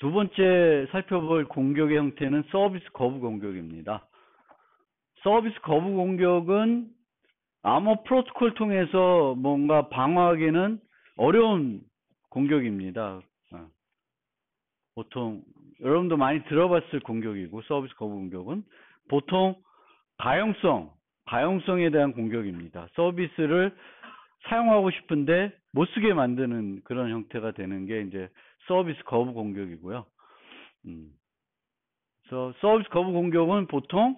두 번째 살펴볼 공격의 형태는 서비스 거부 공격입니다. 서비스 거부 공격은 암호 프로토콜 통해서 뭔가 방어하기는 어려운 공격입니다. 보통 여러분도 많이 들어봤을 공격이고, 서비스 거부 공격은 보통 가용성에 대한 공격입니다. 서비스를 사용하고 싶은데 못 쓰게 만드는 그런 형태가 되는 게 이제 서비스 거부 공격이고요. 그래서 서비스 거부 공격은 보통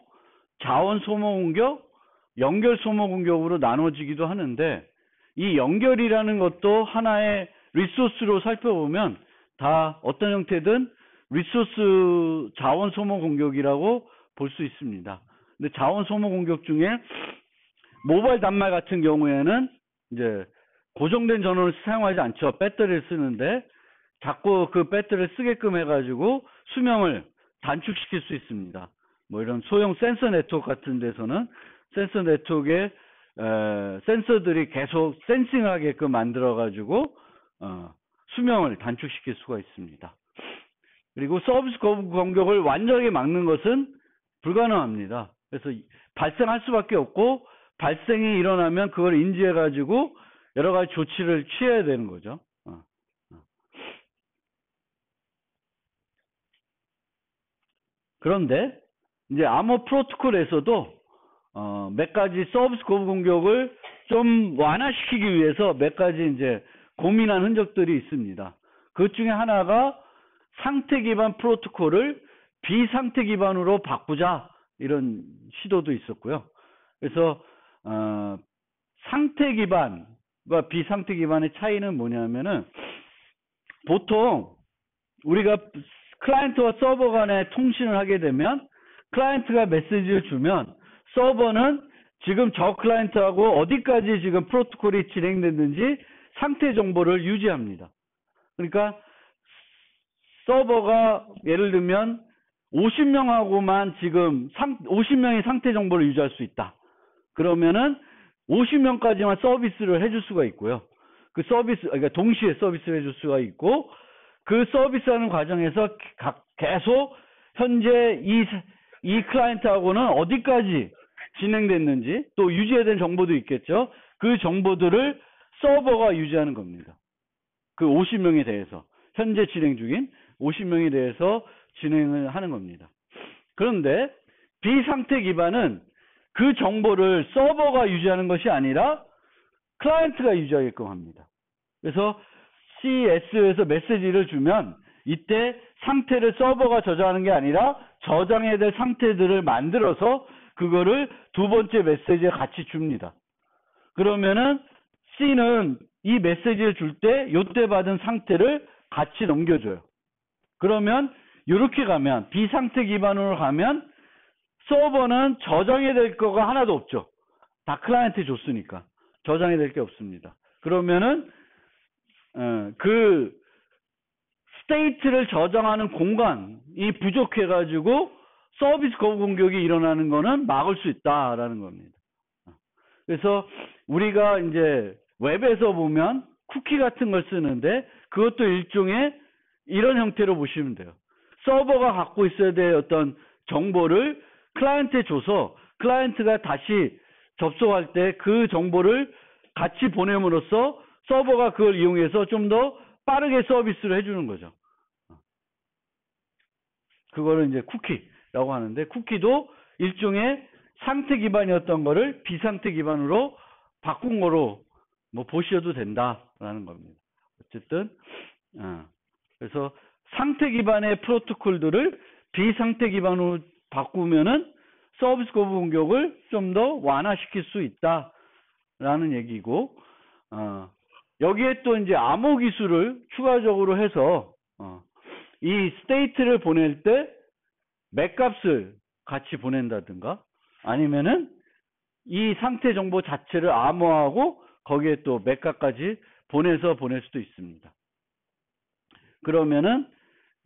자원 소모 공격, 연결 소모 공격으로 나눠지기도 하는데, 이 연결이라는 것도 하나의 리소스로 살펴보면 다 어떤 형태든 리소스 자원 소모 공격이라고 볼 수 있습니다. 근데 자원 소모 공격 중에 모바일 단말 같은 경우에는 이제 고정된 전원을 사용하지 않죠. 배터리를 쓰는데 자꾸 그 배터리를 쓰게끔 해가지고 수명을 단축시킬 수 있습니다. 뭐 이런 소형 센서 네트워크 같은 데서는 센서 네트워크에 센서들이 계속 센싱하게끔 만들어가지고 수명을 단축시킬 수가 있습니다. 그리고 서비스 거부 공격을 완전하게 막는 것은 불가능합니다. 그래서 발생할 수밖에 없고, 발생이 일어나면 그걸 인지해가지고 여러 가지 조치를 취해야 되는 거죠. 그런데 이제 암호 프로토콜에서도 몇 가지 서비스 거부 공격을 좀 완화시키기 위해서 몇 가지 이제 고민한 흔적들이 있습니다. 그 중에 하나가 상태 기반 프로토콜을 비상태 기반으로 바꾸자, 이런 시도도 있었고요. 그래서 상태 기반과 비상태 기반의 차이는 뭐냐면은, 보통 우리가 클라이언트와 서버 간에 통신을 하게 되면 클라이언트가 메시지를 주면 서버는 지금 저 클라이언트하고 어디까지 지금 프로토콜이 진행됐는지 상태 정보를 유지합니다. 그러니까 서버가 예를 들면 50명하고만 지금 50명의 상태 정보를 유지할 수 있다. 그러면은 50명까지만 서비스를 해줄 수가 있고요. 그러니까 동시에 서비스를 해줄 수가 있고, 그 서비스하는 과정에서 계속 현재 이 클라이언트하고는 어디까지 진행됐는지, 또 유지해야 되는 정보도 있겠죠. 그 정보들을 서버가 유지하는 겁니다. 그 50명에 대해서, 현재 진행 중인 50명에 대해서 진행을 하는 겁니다. 그런데 비상태 기반은 그 정보를 서버가 유지하는 것이 아니라 클라이언트가 유지하게끔 합니다. 그래서 CS에서 메시지를 주면 이때 상태를 서버가 저장하는 게 아니라 저장해야 될 상태들을 만들어서 그거를 두 번째 메시지에 같이 줍니다. 그러면은 C는 이 메시지를 줄 때 요때 받은 상태를 같이 넘겨줘요. 그러면 이렇게 가면, 비상태 기반으로 가면 서버는 저장해야 될 거가 하나도 없죠. 다 클라이언트에 줬으니까 저장해야 될 게 없습니다. 그러면은 그 스테이트를 저장하는 공간이 부족해가지고 서비스 거부 공격이 일어나는 거는 막을 수 있다라는 겁니다. 그래서 우리가 이제 웹에서 보면 쿠키 같은 걸 쓰는데, 그것도 일종의 이런 형태로 보시면 돼요. 서버가 갖고 있어야 될 어떤 정보를 클라이언트에 줘서 클라이언트가 다시 접속할 때 그 정보를 같이 보냄으로써 서버가 그걸 이용해서 좀 더 빠르게 서비스를 해주는 거죠. 그거를 이제 쿠키라고 하는데, 쿠키도 일종의 상태 기반이었던 거를 비상태 기반으로 바꾼 거로 뭐 보셔도 된다라는 겁니다. 어쨌든 그래서 상태 기반의 프로토콜들을 비상태 기반으로 바꾸면은 서비스 거부 공격을 좀 더 완화시킬 수 있다라는 얘기고, 여기에 또 이제 암호 기술을 추가적으로 해서 이 스테이트를 보낼 때 맥값을 같이 보낸다든가, 아니면은 이 상태 정보 자체를 암호하고 거기에 또 맥값까지 보내서 보낼 수도 있습니다. 그러면은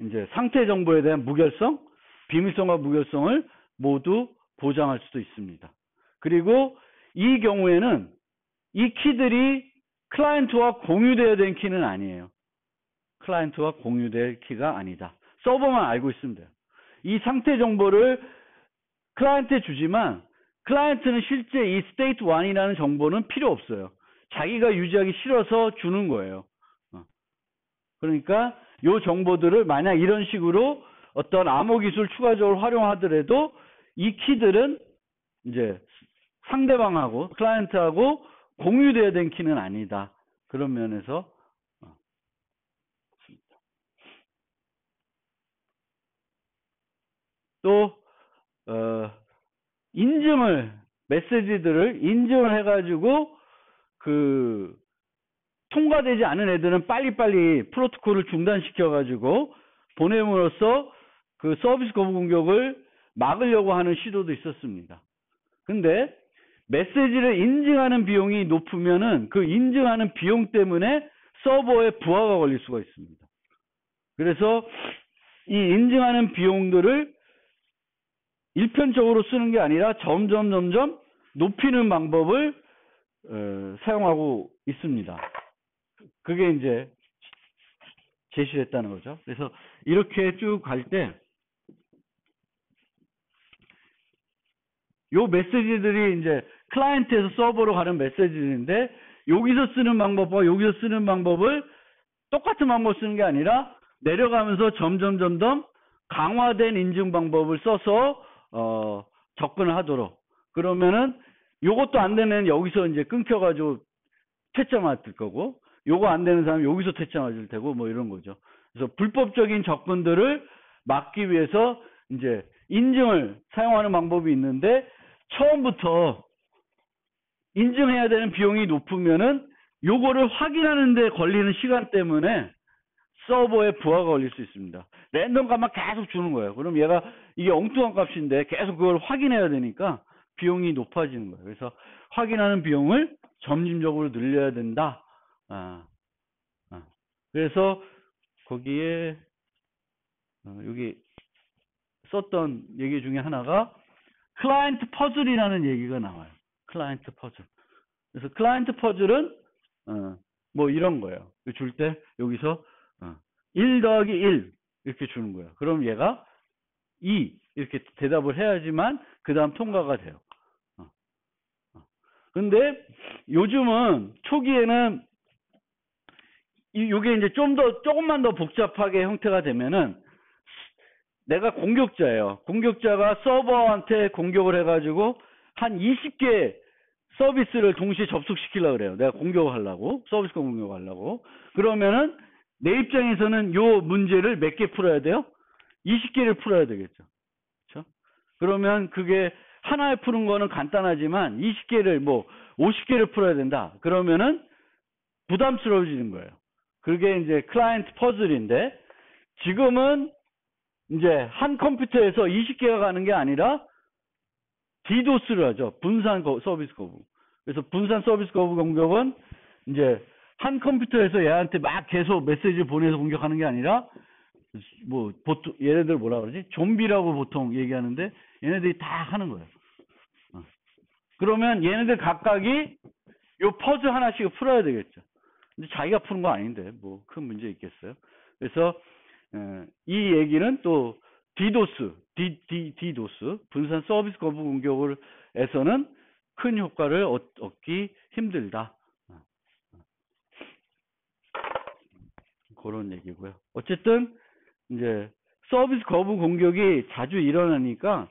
이제 상태 정보에 대한 무결성, 비밀성과 무결성을 모두 보장할 수도 있습니다. 그리고 이 경우에는 이 키들이 클라이언트와 공유되어야 되는 키는 아니에요. 클라이언트와 공유될 키가 아니다. 서버만 알고 있으면 돼요. 이 상태 정보를 클라이언트에 주지만 클라이언트는 실제 이 state 1이라는 정보는 필요 없어요. 자기가 유지하기 싫어서 주는 거예요. 그러니까 이 정보들을 만약 이런 식으로 어떤 암호 기술 추가적으로 활용하더라도 이 키들은 이제 상대방하고 클라이언트하고 공유돼야 된 키는 아니다. 그런 면에서 또 인증을 메시지들을 인증을 해가지고 그 통과되지 않은 애들은 빨리빨리 프로토콜을 중단시켜가지고 보냄으로써 그 서비스 거부 공격을 막으려고 하는 시도도 있었습니다. 근데 메시지를 인증하는 비용이 높으면은 그 인증하는 비용 때문에 서버에 부하가 걸릴 수가 있습니다. 그래서 이 인증하는 비용들을 일편적으로 쓰는 게 아니라 점점 높이는 방법을 사용하고 있습니다. 그게 이제 제시를 했다는 거죠. 그래서 이렇게 쭉 갈 때 요 메시지들이 이제 클라이언트에서 서버로 가는 메시지인데 여기서 쓰는 방법과 여기서 쓰는 방법을 똑같은 방법을 쓰는 게 아니라 내려가면서 점점 강화된 인증 방법을 써서 접근을 하도록. 그러면은 요것도 안 되면 여기서 이제 끊겨가지고 퇴짜 맞을 거고, 요거 안 되는 사람 여기서 퇴짜 맞을 테고, 뭐 이런 거죠. 그래서 불법적인 접근들을 막기 위해서 이제 인증을 사용하는 방법이 있는데, 처음부터 인증해야 되는 비용이 높으면은 요거를 확인하는 데 걸리는 시간 때문에 서버에 부하가 걸릴 수 있습니다. 랜덤 값만 계속 주는 거예요. 그럼 얘가 이게 엉뚱한 값인데 계속 그걸 확인해야 되니까 비용이 높아지는 거예요. 그래서 확인하는 비용을 점진적으로 늘려야 된다. 그래서 거기에 여기 썼던 얘기 중에 하나가 클라이언트 퍼즐이라는 얘기가 나와요. 클라이언트 퍼즐. 그래서 클라이언트 퍼즐은 뭐 이런 거예요. 줄 때 여기서 1 더하기 1 이렇게 주는 거예요. 그럼 얘가 2 이렇게 대답을 해야지만 그 다음 통과가 돼요. 근데 요즘은 초기에는 이게 이제 조금만 더 복잡하게 형태가 되면은 내가 공격자예요. 공격자가 서버한테 공격을 해가지고 한 20개 서비스를 동시에 접속시키려고 그래요. 내가 공격을 하려고, 서비스 공격을 하려고. 그러면은 내 입장에서는 요 문제를 몇 개 풀어야 돼요? 20개를 풀어야 되겠죠. 그렇죠? 그러면 그게 하나에 푸는 거는 간단하지만 20개를 뭐 50개를 풀어야 된다. 그러면은 부담스러워지는 거예요. 그게 이제 클라이언트 퍼즐인데 지금은 이제 한 컴퓨터에서 20개가 가는 게 아니라 디도스를 하죠. 분산 서비스 거부. 그래서 분산 서비스 거부 공격은 이제 한 컴퓨터에서 얘한테 막 계속 메시지를 보내서 공격하는 게 아니라 뭐 보통 얘네들 뭐라 그러지? 좀비라고 보통 얘기하는데 얘네들이 다 하는 거예요. 그러면 얘네들 각각이 요 퍼즐 하나씩 풀어야 되겠죠. 근데 자기가 푸는 거 아닌데 뭐 큰 문제 있겠어요. 그래서 이 얘기는 또 디도스 분산 서비스 거부 공격을 에서는 큰 효과를 얻기 힘들다. 그런 얘기고요. 어쨌든 이제 서비스 거부 공격이 자주 일어나니까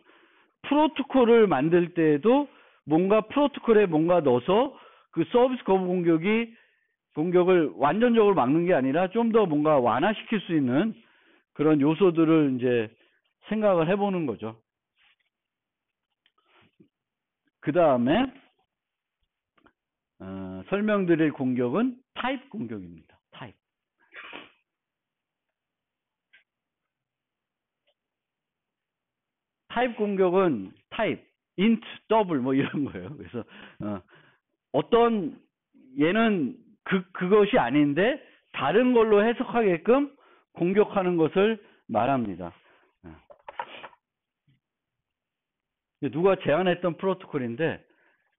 프로토콜을 만들 때에도 뭔가 프로토콜에 뭔가 넣어서 그 서비스 거부 공격을 완전적으로 막는 게 아니라 좀 더 뭔가 완화시킬 수 있는 그런 요소들을 이제 생각을 해보는 거죠. 그 다음에 설명드릴 공격은 타입 공격입니다. 타입 공격은 타입, int, double 뭐 이런 거예요. 그래서 어떤 얘는 그것이 아닌데 다른 걸로 해석하게끔 공격하는 것을 말합니다. 누가 제안했던 프로토콜인데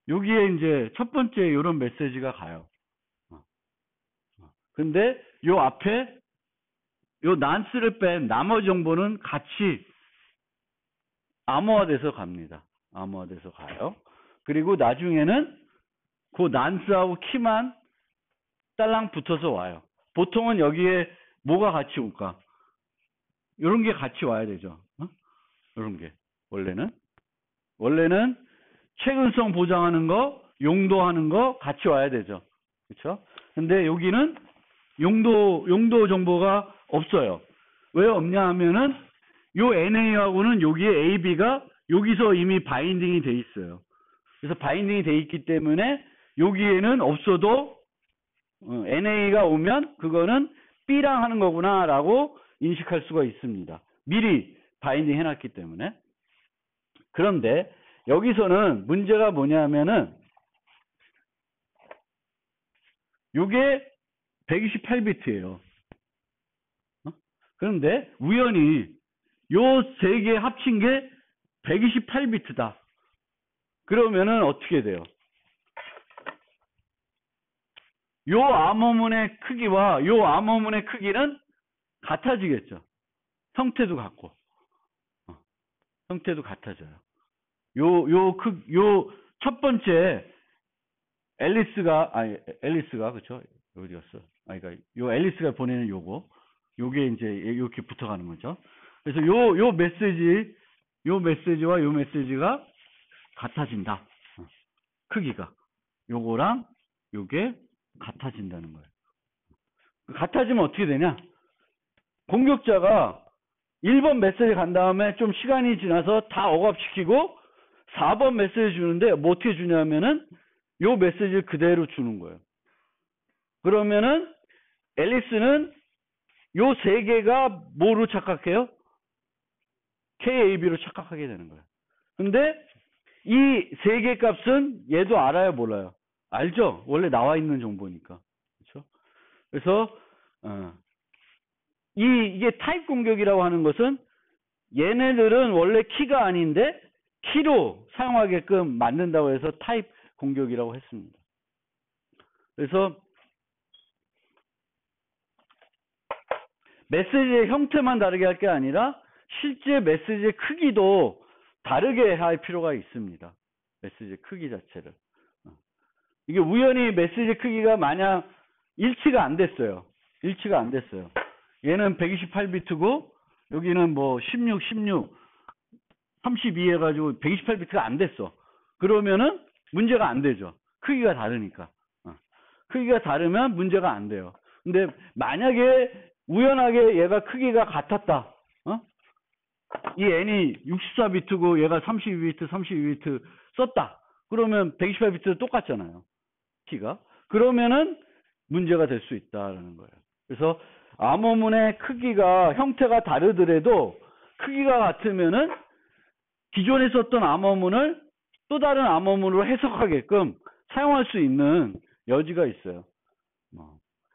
여기에 이제 첫 번째 이런 메시지가 가요. 근데 요 앞에 요 난스를 뺀 나머지 정보는 같이 암호화돼서 갑니다. 암호화돼서 가요. 그리고 나중에는 그 난스하고 키만 딸랑 붙어서 와요. 보통은 여기에 뭐가 같이 올까? 요런 게 같이 와야 되죠. 요런 게. 원래는 최근성 보장하는 거, 용도하는 거 같이 와야 되죠. 그렇죠? 근데 여기는 용도 정보가 없어요. 왜 없냐 하면은 요 NA하고는 여기에 AB가 여기서 이미 바인딩이 돼 있어요. 그래서 바인딩이 돼 있기 때문에 여기에는 없어도 NA가 오면 그거는 B랑 하는 거구나라고 인식할 수가 있습니다. 미리 바인딩 해놨기 때문에. 그런데 여기서는 문제가 뭐냐면은 이게 128비트예요. 그런데 우연히 요 세 개 합친 게 128비트다. 그러면은 어떻게 돼요? 요 암호문의 크기와 요 암호문의 크기는 같아지겠죠. 형태도 같고. 형태도 같아져요. 요 첫 번째 앨리스가 그쵸? 어디였어? 그러니까 요 앨리스가 보내는 요게 이제 이렇게 붙어가는 거죠. 그래서 요 메시지와 요 메시지가 같아진다. 크기가 요거랑 요게 같아진다는 거예요. 같아지면 어떻게 되냐? 공격자가 1번 메시지 간 다음에 좀 시간이 지나서 다 억압시키고 4번 메시지 주는데 뭐 어떻게 주냐면은 요 메시지를 그대로 주는 거예요. 그러면은 앨리스는 요 세 개가 뭐로 착각해요? KAB로 착각하게 되는 거예요. 근데 이 세 개 값은 얘도 알아요, 몰라요? 알죠? 원래 나와 있는 정보니까. 그렇죠? 그래서 이게 타입 공격이라고 하는 것은 얘네들은 원래 키가 아닌데 키로 사용하게끔 만든다고 해서 타입 공격이라고 했습니다. 그래서 메시지의 형태만 다르게 할 게 아니라 실제 메시지의 크기도 다르게 할 필요가 있습니다. 메시지 크기 자체를. 이게 우연히 메시지 크기가 만약 일치가 안 됐어요. 얘는 128비트고 여기는 뭐 16, 32 해가지고 128비트가 안 됐어. 그러면은 문제가 안 되죠. 크기가 다르니까. 크기가 다르면 문제가 안 돼요. 근데 만약에 우연하게 얘가 크기가 같았다. 이 n이 64비트고 얘가 32비트 썼다. 그러면 128비트 똑같잖아요. 키가. 그러면은 문제가 될 수 있다라는 거예요. 그래서 암호문의 크기가 형태가 다르더라도 크기가 같으면은 기존에 썼던 암호문을 또 다른 암호문으로 해석하게끔 사용할 수 있는 여지가 있어요.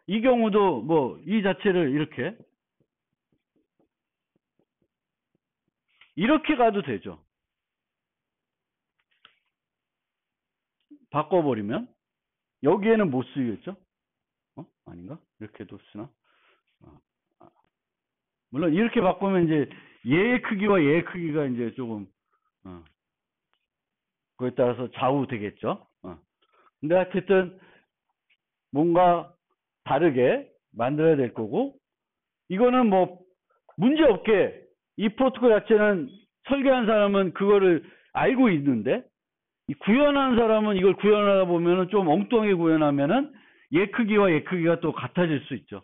이 경우도 뭐 이 자체를 이렇게 가도 되죠. 바꿔버리면 여기에는 못 쓰겠죠? 아닌가? 이렇게도 쓰나? 물론 이렇게 바꾸면 이제 얘의 크기와 얘의 크기가 이제 조금 그에 따라서 좌우 되겠죠. 근데 하여튼 뭔가 다르게 만들어야 될 거고, 이거는 뭐 문제 없게 이 프로토콜 자체는 설계한 사람은 그거를 알고 있는데, 이 구현한 사람은 이걸 구현하다 보면은 좀 엉뚱하게 구현하면은 얘 크기와 얘 크기가 또 같아질 수 있죠.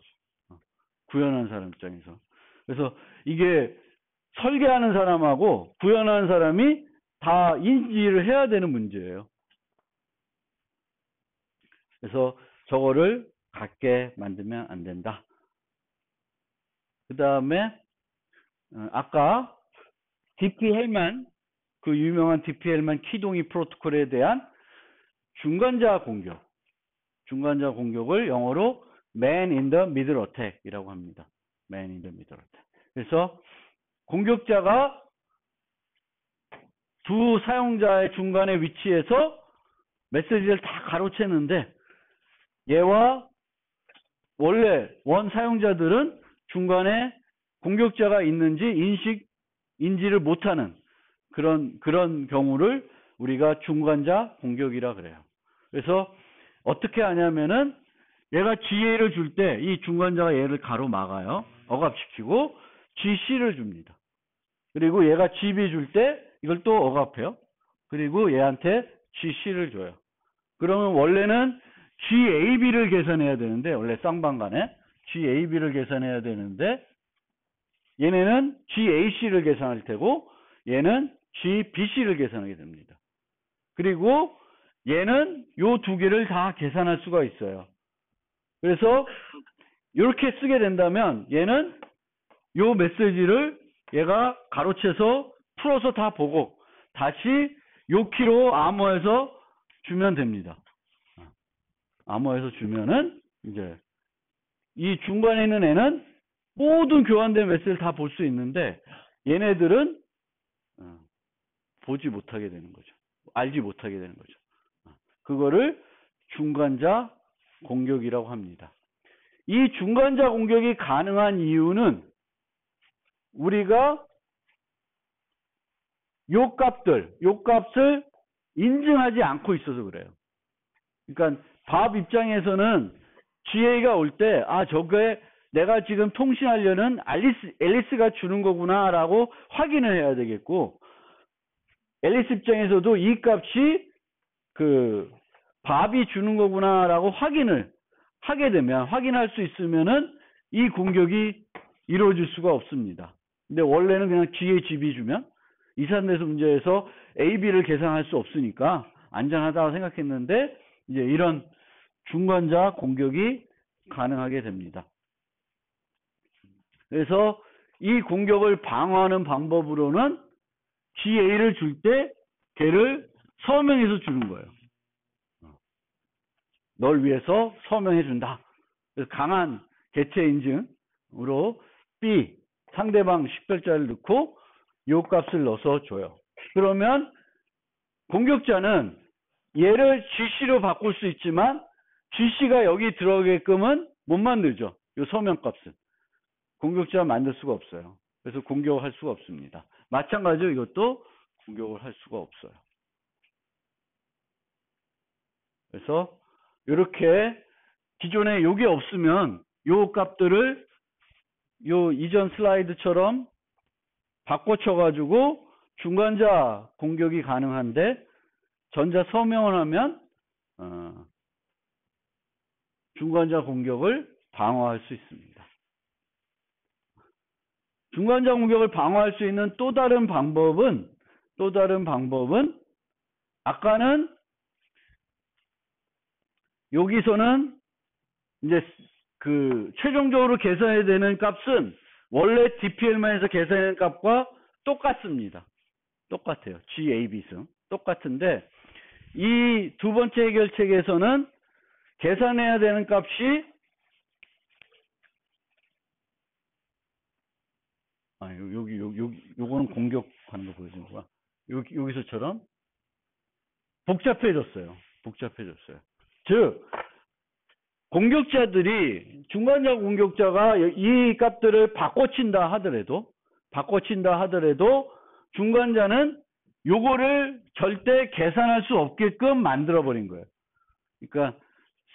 구현한 사람 입장에서. 그래서 이게 설계하는 사람하고 구현하는 사람이 다 인지를 해야 되는 문제예요. 그래서 저거를 같게 만들면 안 된다. 그 다음에 아까 DP-헬만, 그 유명한 DP-헬만 키동의 프로토콜에 대한 중간자 공격을 영어로 Man in the Middle Attack 이라고 합니다. Man in the Middle Attack. 그래서 공격자가 두 사용자의 중간에 위치해서 메시지를 다 가로채는데 얘와 원래 원 사용자들은 중간에 공격자가 있는지 인지를 못하는 그런 경우를 우리가 중간자 공격이라 그래요. 그래서 어떻게 하냐면은 얘가 GA를 줄 때 이 중간자가 얘를 가로막아요. 억압시키고 GC를 줍니다. 그리고 얘가 GB 줄 때 이걸 또 억압해요. 그리고 얘한테 GC를 줘요. 그러면 원래는 GAB를 계산해야 되는데, 원래 쌍방간에 GAB를 계산해야 되는데, 얘네는 GAC를 계산할 테고 얘는 GBC를 계산하게 됩니다. 그리고 얘는 요 두 개를 다 계산할 수가 있어요. 그래서 이렇게 쓰게 된다면 얘는 요 메시지를 얘가 가로채서 풀어서 다 보고 다시 요 키로 암호해서 주면 됩니다. 암호해서 주면은 이제 이 중간에 있는 애는 모든 교환된 메시지를 다 볼 수 있는데 얘네들은 보지 못하게 되는 거죠. 알지 못하게 되는 거죠. 그거를 중간자 공격이라고 합니다. 이 중간자 공격이 가능한 이유는 우리가 요 값을 인증하지 않고 있어서 그래요. 그러니까 밥 입장에서는 GA가 올 때, 저게 내가 지금 통신하려는 앨리스가 주는 거구나 라고 확인을 해야 되겠고, 앨리스 입장에서도 이 값이 밥이 주는 거구나 라고 확인을 하게 되면, 확인할 수 있으면은 이 공격이 이루어질 수가 없습니다. 근데 원래는 그냥 GA, GB 주면 이산대수 문제에서 AB를 계산할 수 없으니까 안전하다고 생각했는데 이제 이런 중간자 공격이 가능하게 됩니다. 그래서 이 공격을 방어하는 방법으로는 GA를 줄 때 걔를 서명해서 주는 거예요. 널 위해서 서명해 준다. 그래서 강한 개체 인증으로 B 상대방 식별자를 넣고 요 값을 넣어서 줘요. 그러면 공격자는 얘를 GC로 바꿀 수 있지만 GC가 여기 들어가게끔은 못 만들죠. 요 서명값은. 공격자가 만들 수가 없어요. 그래서 공격을 할 수가 없습니다. 마찬가지로 이것도 공격을 할 수가 없어요. 그래서 이렇게 기존에 요게 없으면 요 값들을 요 이전 슬라이드처럼 바꿔쳐 가지고 중간자 공격이 가능한데 전자 서명을 하면 중간자 공격을 방어할 수 있습니다. 중간자 공격을 방어할 수 있는 또 다른 방법은 아까는 여기서는 이제 최종적으로 계산해야 되는 값은 원래 DPL만 해서 계산하는 값과 똑같습니다. 똑같아요. GAB승. 똑같은데 이 두 번째 해결책에서는 계산해야 되는 값이 요거는 공격하는 거 보여주는 거야. 여기서처럼 복잡해졌어요. 즉 공격자들이 중간자 공격자가 이 값들을 바꿔친다 하더라도 중간자는 요거를 절대 계산할 수 없게끔 만들어 버린 거예요. 그러니까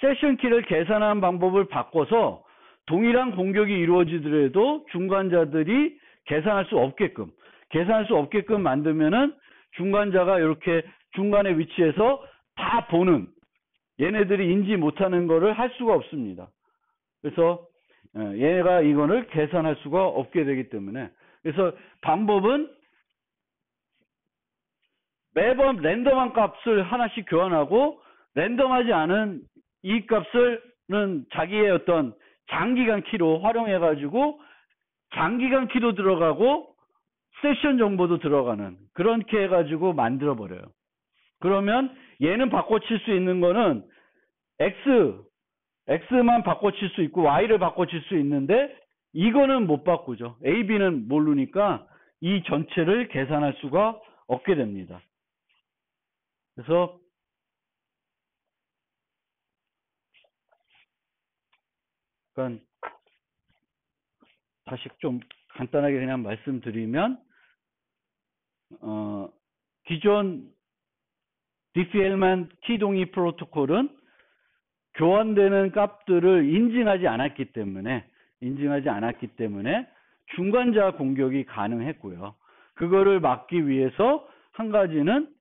세션 키를 계산하는 방법을 바꿔서 동일한 공격이 이루어지더라도 중간자들이 계산할 수 없게끔 만들면은 중간자가 이렇게 중간에 위치해서 다 보는, 얘네들이 인지 못하는 거를 할 수가 없습니다. 그래서 얘가 이거를 계산할 수가 없게 되기 때문에, 그래서 방법은 매번 랜덤한 값을 하나씩 교환하고 랜덤하지 않은 이 값을는 자기의 어떤 장기간 키로 활용해 가지고 장기간 키도 들어가고 세션 정보도 들어가는 그렇게 해 가지고 만들어 버려요. 그러면 얘는 바꿔칠 수 있는 거는 X만 바꿔칠 수 있고 Y를 바꿔칠 수 있는데 이거는 못 바꾸죠. A, B는 모르니까 이 전체를 계산할 수가 없게 됩니다. 그래서 그러니까 다시 좀 간단하게 그냥 말씀드리면, 기존 diffie-Hellman 키 동의 프로토콜은 교환되는 값들을 인증하지 않았기 때문에 중간자 공격이 가능했고요. 그거를 막기 위해서 한 가지는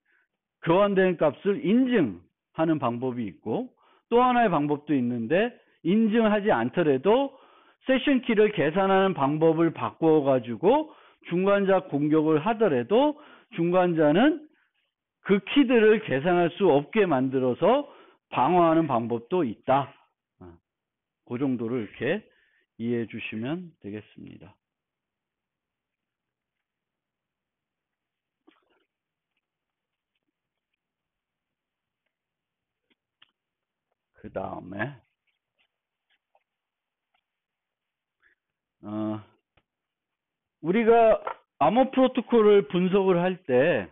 교환된 값을 인증하는 방법이 있고, 또 하나의 방법도 있는데, 인증하지 않더라도 세션 키를 계산하는 방법을 바꿔 가지고 중간자 공격을 하더라도 중간자는 그 키들을 계산할 수 없게 만들어서 방어하는 방법도 있다. 그 정도로 이렇게 이해해 주시면 되겠습니다. 그 다음에 우리가 암호 프로토콜을 분석을 할 때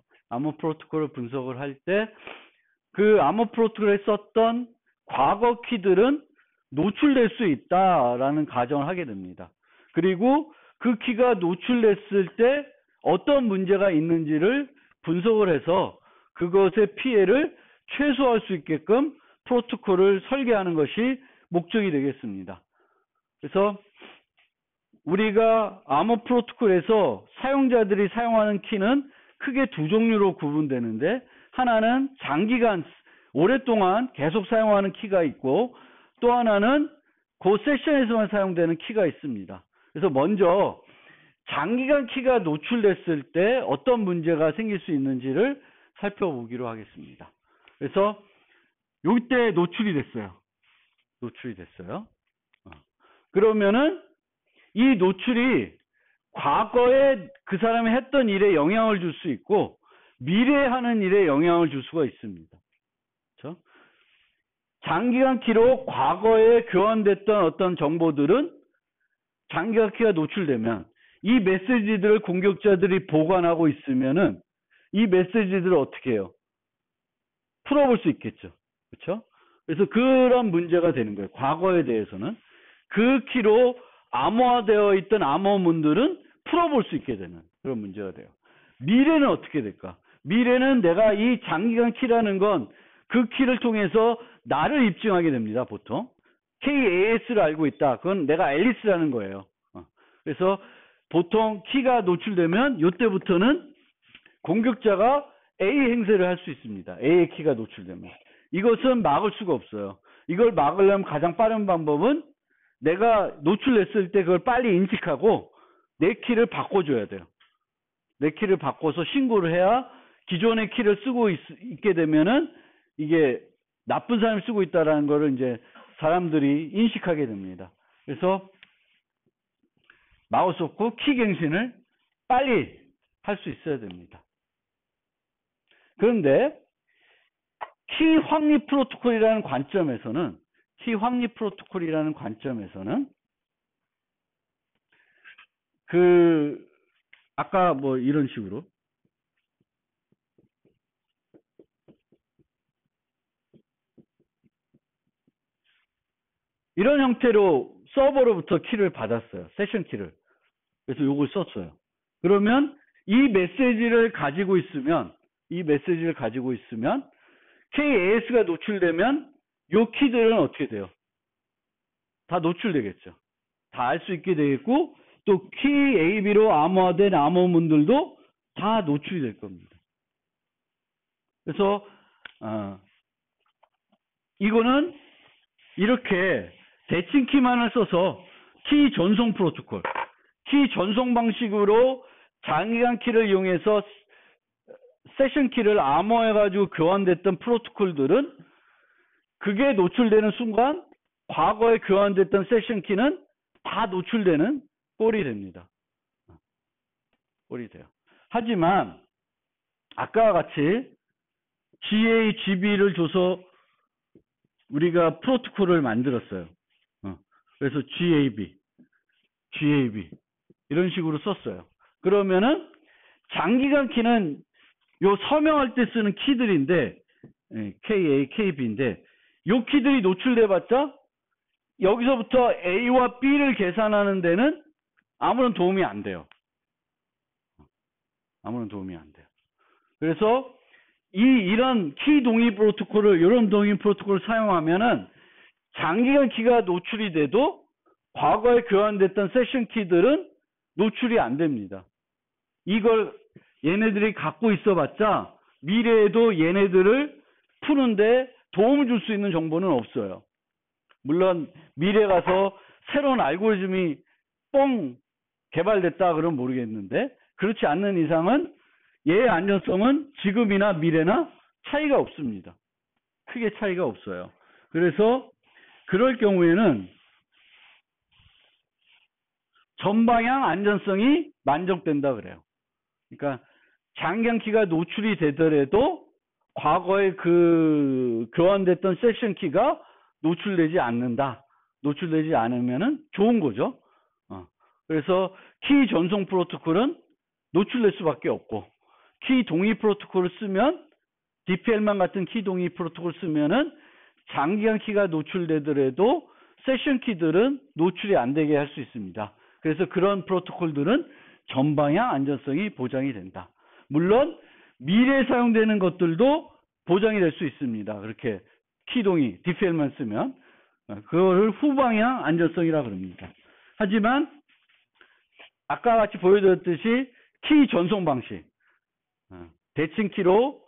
그 암호 프로토콜에 썼던 과거 키들은 노출될 수 있다라는 가정을 하게 됩니다. 그리고 그 키가 노출됐을 때 어떤 문제가 있는지를 분석을 해서 그것의 피해를 최소화할 수 있게끔 프로토콜을 설계하는 것이 목적이 되겠습니다. 그래서 우리가 암호 프로토콜에서 사용자들이 사용하는 키는 크게 두 종류로 구분되는데, 하나는 장기간 오랫동안 계속 사용하는 키가 있고, 또 하나는 그 세션에서만 사용되는 키가 있습니다. 그래서 먼저 장기간 키가 노출됐을 때 어떤 문제가 생길 수 있는지를 살펴보기로 하겠습니다. 그래서 이때 노출이 됐어요. 그러면은 이 노출이 과거에 그 사람이 했던 일에 영향을 줄 수 있고 미래에 하는 일에 영향을 줄 수가 있습니다. 그렇죠? 장기간 키로 과거에 교환됐던 어떤 정보들은 장기간 키가 노출되면 이 메시지들을 공격자들이 보관하고 있으면은 이 메시지들을 어떻게 해요? 풀어볼 수 있겠죠. 그렇죠? 그래서 그런 문제가 되는 거예요. 과거에 대해서는 그 키로 암호화되어 있던 암호문들은 풀어볼 수 있게 되는 그런 문제가 돼요. 미래는 어떻게 될까? 미래는 내가 이 장기간 키라는 건 그 키를 통해서 나를 입증하게 됩니다. 보통 KAS를 알고 있다. 그건 내가 앨리스라는 거예요. 그래서 보통 키가 노출되면 이때부터는 공격자가 A 행세를 할 수 있습니다. A의 키가 노출되면. 이것은 막을 수가 없어요. 이걸 막으려면 가장 빠른 방법은 내가 노출했을 때 그걸 빨리 인식하고 내 키를 바꿔줘야 돼요. 내 키를 바꿔서 신고를 해야 기존의 키를 쓰고 있게 되면은 이게 나쁜 사람이 쓰고 있다라는 거를 이제 사람들이 인식하게 됩니다. 그래서 막을 수 없고 키 갱신을 빨리 할 수 있어야 됩니다. 그런데 키 확립 프로토콜이라는 관점에서는 아까 뭐 이런 식으로 이런 형태로 서버로부터 키를 받았어요. 세션 키를. 그래서 요걸 썼어요. 그러면 이 메시지를 가지고 있으면 KAS가 노출되면 요 키들은 어떻게 돼요? 다 노출되겠죠. 다 알 수 있게 되겠고 또 키 AB로 암호화된 암호문들도 다 노출이 될 겁니다. 그래서 이거는 이렇게 대칭 키만을 써서 키 전송 프로토콜, 키 전송 방식으로 장기간 키를 이용해서 세션 키를 암호해가지고 교환됐던 프로토콜들은 그게 노출되는 순간 과거에 교환됐던 세션 키는 다 노출되는 꼴이 됩니다. 꼴이 돼요. 하지만 아까와 같이 GA, GB를 줘서 우리가 프로토콜을 만들었어요. 그래서 GAB 이런 식으로 썼어요. 그러면은 장기간 키는 요 서명할 때 쓰는 키들인데 KA, KB인데 요 키들이 노출돼 봤자 여기서부터 A와 B를 계산하는 데는 아무런 도움이 안 돼요. 아무런 도움이 안 돼요. 그래서 이런 키 동의 프로토콜을, 이런 동의 프로토콜을 사용하면은 장기간 키가 노출이 돼도 과거에 교환됐던 세션 키들은 노출이 안 됩니다. 이걸 얘네들이 갖고 있어봤자 미래에도 얘네들을 푸는데 도움을 줄 수 있는 정보는 없어요. 물론 미래 가서 새로운 알고리즘이 뻥 개발됐다 그러면 모르겠는데, 그렇지 않는 이상은 얘의 안전성은 지금이나 미래나 차이가 없습니다. 크게 차이가 없어요. 그래서 그럴 경우에는 전방향 안전성이 만족된다 그래요. 그러니까 장기간 키가 노출이 되더라도 과거에 그 교환됐던 세션 키가 노출되지 않는다. 노출되지 않으면은 좋은 거죠. 그래서 키 전송 프로토콜은 노출될 수밖에 없고, 키 동의 프로토콜을 쓰면, DPL만 같은 키 동의 프로토콜을 쓰면은 장기간 키가 노출되더라도 세션 키들은 노출이 안 되게 할 수 있습니다. 그래서 그런 프로토콜들은 전방향 안전성이 보장이 된다. 물론 미래에 사용되는 것들도 보장이 될 수 있습니다. 그렇게 키 동의 DPL만 쓰면 그거를 후방향 안전성이라 그럽니다. 하지만 아까 같이 보여드렸듯이 키 전송 방식, 대칭 키로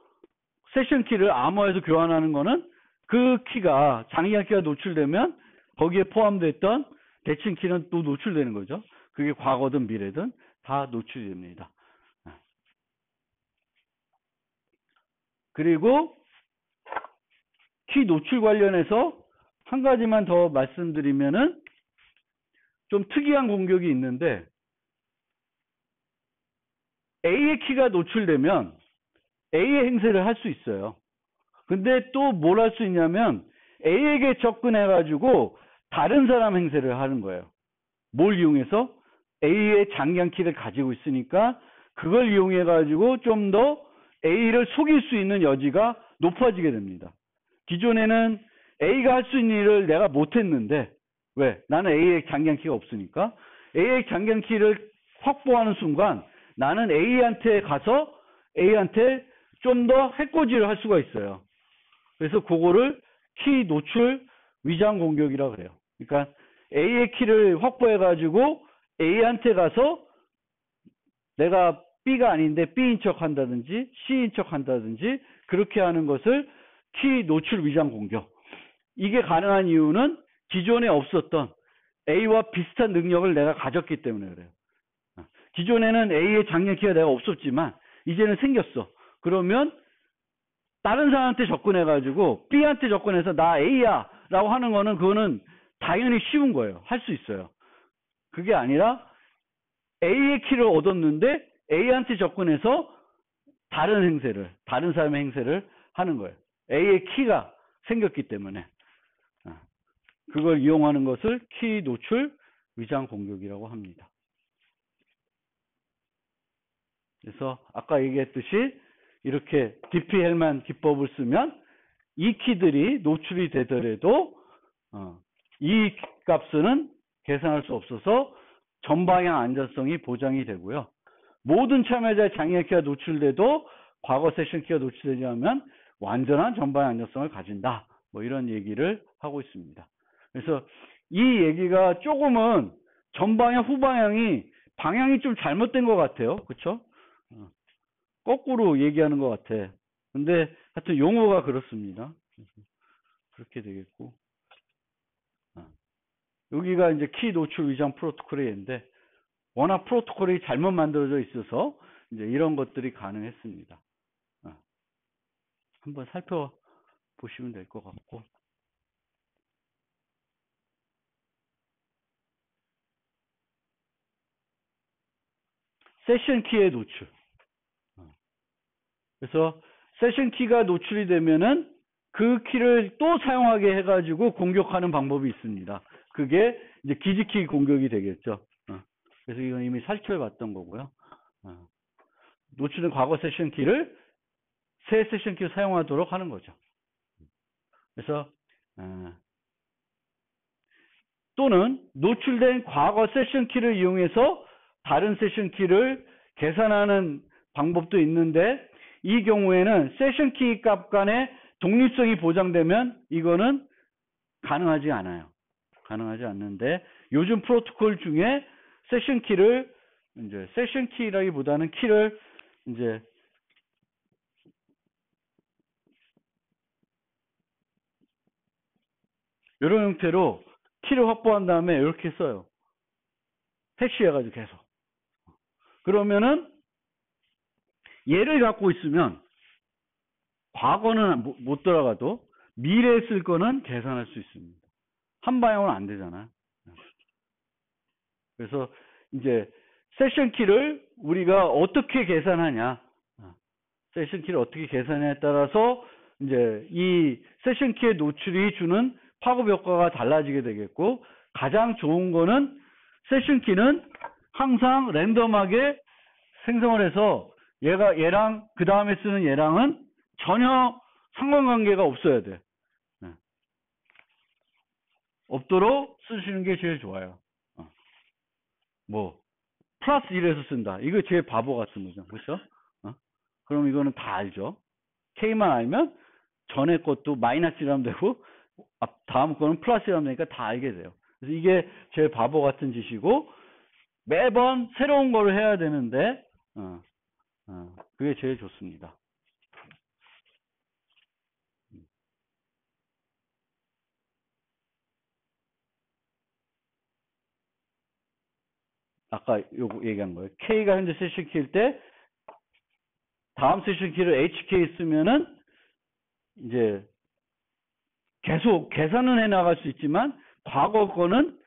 세션 키를 암호화해서 교환하는 거는 그 키가 장기간 키가 노출되면 거기에 포함됐던 대칭 키는 또 노출되는 거죠. 그게 과거든 미래든 다 노출이 됩니다. 그리고 키 노출 관련해서 한 가지만 더 말씀드리면은 좀 특이한 공격이 있는데, A의 키가 노출되면 A의 행세를 할 수 있어요. 근데 또 뭘 할 수 있냐면 A에게 접근해가지고 다른 사람 행세를 하는 거예요. 뭘 이용해서? A의 장기간 키를 가지고 있으니까 그걸 이용해가지고 좀 더 A를 속일 수 있는 여지가 높아지게 됩니다. 기존에는 A가 할 수 있는 일을 내가 못했는데, 왜? 나는 A의 장기간 키가 없으니까. A의 장기간 키를 확보하는 순간 나는 A한테 가서 A한테 좀 더 해코지를 할 수가 있어요. 그래서 그거를 키 노출 위장 공격이라고 그래요. 그러니까 A의 키를 확보해가지고 A한테 가서 내가 B가 아닌데 B인 척 한다든지 C인 척 한다든지 그렇게 하는 것을 키 노출 위장 공격. 이게 가능한 이유는 기존에 없었던 A와 비슷한 능력을 내가 가졌기 때문에 그래요. 기존에는 A의 장기간 키가 내가 없었지만 이제는 생겼어. 그러면 다른 사람한테 접근해가지고 B한테 접근해서 나 A야 라고 하는 거는 그거는 당연히 쉬운 거예요. 할 수 있어요. 그게 아니라 A의 키를 얻었는데 A한테 접근해서 다른 행세를, 다른 사람의 행세를 하는 거예요. A의 키가 생겼기 때문에. 그걸 이용하는 것을 키 노출 위장 공격이라고 합니다. 그래서 아까 얘기했듯이 이렇게 DP-헬만 기법을 쓰면 이 키들이 노출이 되더라도 이 값은 계산할 수 없어서 전방향 안전성이 보장이 되고요. 모든 참여자의 장기간 키가 노출돼도 과거 세션 키가 노출되지 않으면 완전한 전방향 안전성을 가진다. 뭐 이런 얘기를 하고 있습니다. 그래서 이 얘기가 조금은 전방향 후방향이 방향이 좀 잘못된 것 같아요. 그렇죠? 거꾸로 얘기하는 것 같아. 근데 하여튼 용어가 그렇습니다. 그렇게 되겠고, 여기가 이제 키 노출 위장 프로토콜의 예인데 워낙 프로토콜이 잘못 만들어져 있어서 이제 이런 것들이 가능했습니다. 한번 살펴보시면 될 것 같고, 세션 키의 노출. 그래서 세션 키가 노출이 되면은 그 키를 또 사용하게 해가지고 공격하는 방법이 있습니다. 그게 이제 기지키 공격이 되겠죠. 그래서 이건 이미 살펴봤던 거고요. 노출된 과거 세션 키를 새 세션 키를 사용하도록 하는 거죠. 그래서 또는 노출된 과거 세션 키를 이용해서 다른 세션 키를 계산하는 방법도 있는데, 이 경우에는 세션 키 값 간의 독립성이 보장되면 이거는 가능하지 않아요. 가능하지 않는데, 요즘 프로토콜 중에 세션 키를 이제 세션 키라기보다는 키를 이제 이런 형태로 키를 확보한 다음에 이렇게 써요. 해시해가지고 계속. 그러면은 얘를 갖고 있으면 과거는 못 들어가도 미래에 쓸 거는 계산할 수 있습니다. 한 방향으로 안 되잖아요. 그래서 이제 세션 키를 우리가 어떻게 계산하냐, 세션 키를 어떻게 계산하냐에 따라서 이제 이 세션 키의 노출이 주는 파급 효과가 달라지게 되겠고, 가장 좋은 거는 세션 키는 항상 랜덤하게 생성을 해서 얘랑 그 다음에 쓰는 얘랑은 전혀 상관관계가 없어야 돼. 없도록 쓰시는 게 제일 좋아요. 뭐 플러스 1에서 쓴다. 이거 제일 바보 같은 거죠. 그렇죠? 그럼 이거는 다 알죠. K만 알면 전에 것도 마이너스 1하면 되고 다음 거는 플러스 1하면 되니까 다 알게 돼요. 그래서 이게 제일 바보 같은 짓이고, 매번 새로운 거를 해야 되는데 그게 제일 좋습니다. 아까 요거 얘기한 거예요. K가 현재 세션 키일 때 다음 세션 키를 HK 쓰면은 이제 계속 계산은 해 나갈 수 있지만 과거 거는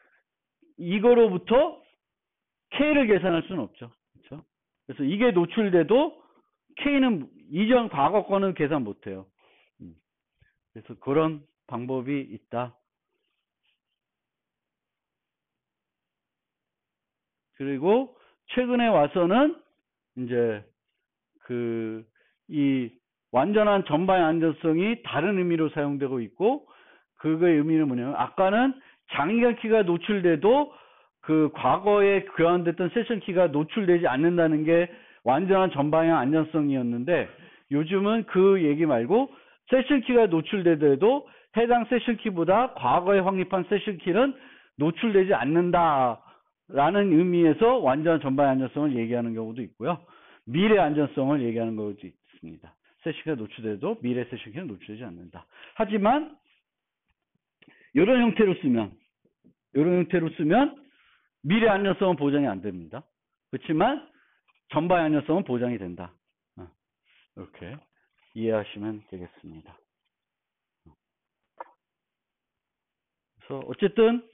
이거로부터 K를 계산할 수는 없죠. 그렇죠? 그래서 이게 노출돼도 K는 이전 과거 거는 계산 못 해요. 그래서 그런 방법이 있다. 그리고 최근에 와서는 이제 이 완전한 전방의 안전성이 다른 의미로 사용되고 있고, 그거의 의미는 뭐냐면, 아까는 장기간 키가 노출돼도 그 과거에 교환됐던 세션 키가 노출되지 않는다는 게 완전한 전방향 안전성이었는데, 요즘은 그 얘기 말고 세션 키가 노출되더라도 해당 세션 키보다 과거에 확립한 세션 키는 노출되지 않는다라는 의미에서 완전한 전방향 안전성을 얘기하는 경우도 있고요. 미래 안전성을 얘기하는 경우도 있습니다. 세션 키가 노출돼도 미래 세션 키는 노출되지 않는다. 하지만 이런 형태로 쓰면 미래 안전성은 보장이 안 됩니다. 그렇지만 전방 안전성은 보장이 된다. 이렇게 이해하시면 되겠습니다. 그래서 어쨌든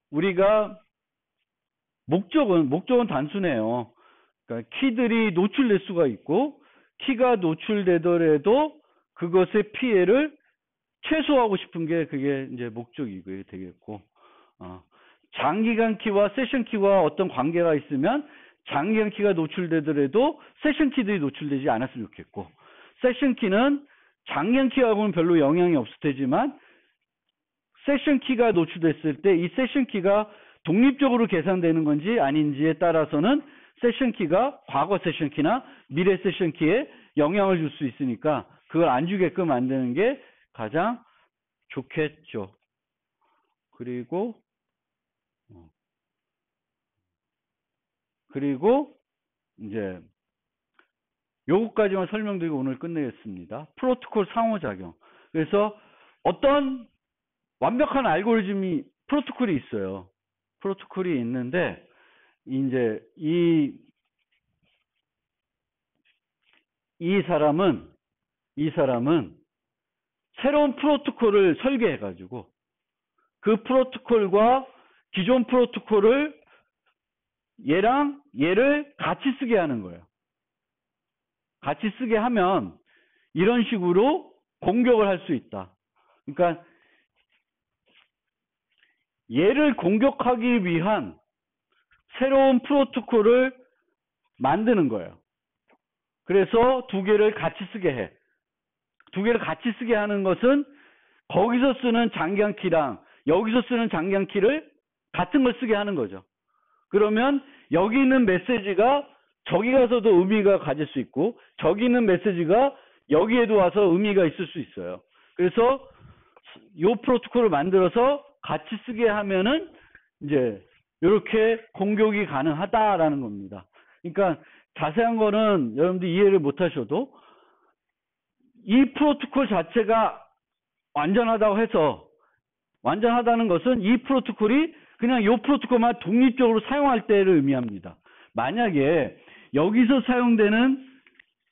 우리가 목적은 단순해요. 그러니까 키들이 노출될 수가 있고, 키가 노출되더라도 그것의 피해를 최소화하고 싶은 게 그게 이제 목적이 되겠고, 장기간 키와 세션 키와 어떤 관계가 있으면 장기간 키가 노출되더라도 세션 키들이 노출되지 않았으면 좋겠고, 세션 키는 장기간 키하고는 별로 영향이 없을 테지만 세션 키가 노출됐을 때 이 세션 키가 독립적으로 계산되는 건지 아닌지에 따라서는 세션 키가 과거 세션 키나 미래 세션 키에 영향을 줄 수 있으니까 그걸 안 주게끔 만드는 게 가장 좋겠죠. 그리고 이제 요거까지만 설명드리고 오늘 끝내겠습니다. 프로토콜 상호작용. 그래서 어떤 완벽한 알고리즘이 프로토콜이 있어요. 프로토콜이 있는데 이제 이 사람은 새로운 프로토콜을 설계해 가지고 그 프로토콜과 기존 프로토콜을 얘랑 얘를 같이 쓰게 하는 거예요. 같이 쓰게 하면 이런 식으로 공격을 할 수 있다. 그러니까 얘를 공격하기 위한 새로운 프로토콜을 만드는 거예요. 그래서 두 개를 같이 쓰게 해. 두 개를 같이 쓰게 하는 것은 거기서 쓰는 장기간 키랑 여기서 쓰는 장기간 키를 같은 걸 쓰게 하는 거죠. 그러면 여기 있는 메시지가 저기 가서도 의미가 가질 수 있고 저기 있는 메시지가 여기에도 와서 의미가 있을 수 있어요. 그래서 이 프로토콜을 만들어서 같이 쓰게 하면은 이제 이렇게 공격이 가능하다라는 겁니다. 그러니까 자세한 거는 여러분들 이해를 못 하셔도 이 프로토콜 자체가 완전하다고 해서 완전하다는 것은 이 프로토콜이 그냥 이 프로토콜만 독립적으로 사용할 때를 의미합니다. 만약에 여기서 사용되는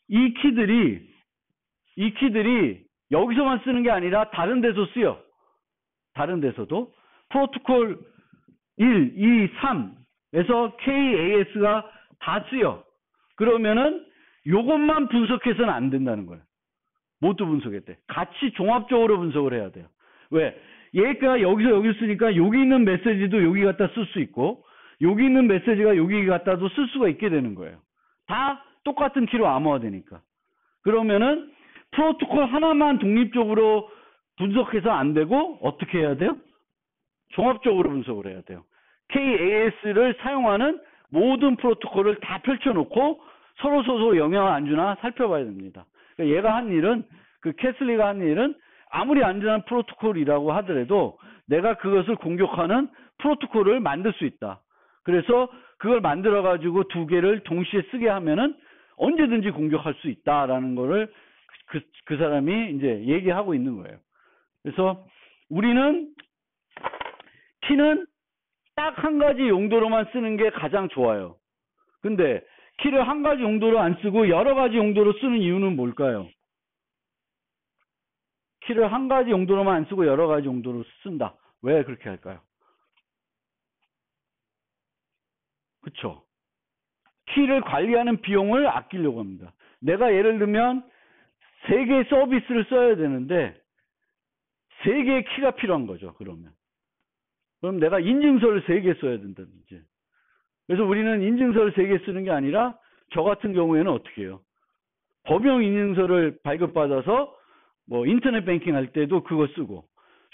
이 키들이 여기서만 쓰는 게 아니라 다른 데서 쓰여. 다른 데서도 프로토콜 1, 2, 3에서 KAS가 다 쓰여. 그러면은 요것만 분석해서는 안 된다는 거예요. 모두 분석할 때. 같이 종합적으로 분석을 해야 돼요. 왜? 얘가 여기서 여기 쓰니까 여기 있는 메시지도 여기 갖다 쓸 수 있고 여기 있는 메시지가 여기 갖다도 쓸 수가 있게 되는 거예요. 다 똑같은 키로 암호화되니까. 그러면은 프로토콜 하나만 독립적으로 분석해서 안 되고 어떻게 해야 돼요? 종합적으로 분석을 해야 돼요. KAS를 사용하는 모든 프로토콜을 다 펼쳐놓고 서로 영향을 안 주나 살펴봐야 됩니다. 그러니까 얘가 한 일은, 그 캐슬리가 한 일은 아무리 안전한 프로토콜이라고 하더라도 내가 그것을 공격하는 프로토콜을 만들 수 있다. 그래서 그걸 만들어가지고 두 개를 동시에 쓰게 하면은 언제든지 공격할 수 있다라는 거를 그 사람이 이제 얘기하고 있는 거예요. 그래서 우리는 키는 딱 한 가지 용도로만 쓰는 게 가장 좋아요. 근데 키를 한 가지 용도로 안 쓰고 여러 가지 용도로 쓰는 이유는 뭘까요? 키를 한 가지 용도로만 안 쓰고 여러 가지 용도로 쓴다. 왜 그렇게 할까요? 그쵸? 키를 관리하는 비용을 아끼려고 합니다. 내가 예를 들면 3개의 서비스를 써야 되는데 3개의 키가 필요한 거죠. 그럼 내가 인증서를 3개 써야 된다든지. 그래서 우리는 인증서를 3개 쓰는 게 아니라 저 같은 경우에는 어떻게 해요? 범용 인증서를 발급받아서 뭐 인터넷 뱅킹 할 때도 그거 쓰고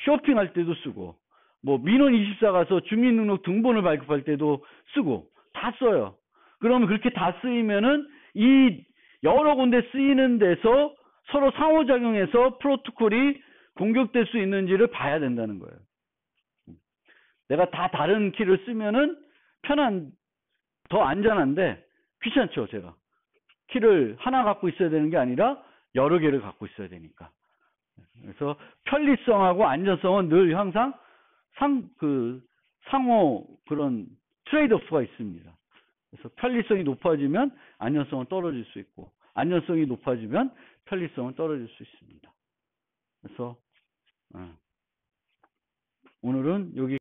쇼핑할 때도 쓰고 뭐 민원24 가서 주민등록 등본을 발급할 때도 쓰고 다 써요. 그러면 그렇게 다 쓰이면은 이 여러 군데 쓰이는 데서 서로 상호작용해서 프로토콜이 공격될 수 있는지를 봐야 된다는 거예요. 내가 다 다른 키를 쓰면은 더 안전한데 귀찮죠, 제가. 키를 하나 갖고 있어야 되는 게 아니라 여러 개를 갖고 있어야 되니까. 그래서 편리성하고 안전성은 늘 항상 상호 그런 트레이드 오프가 있습니다. 그래서 편리성이 높아지면 안전성은 떨어질 수 있고, 안전성이 높아지면 편리성은 떨어질 수 있습니다. 그래서 오늘은 여기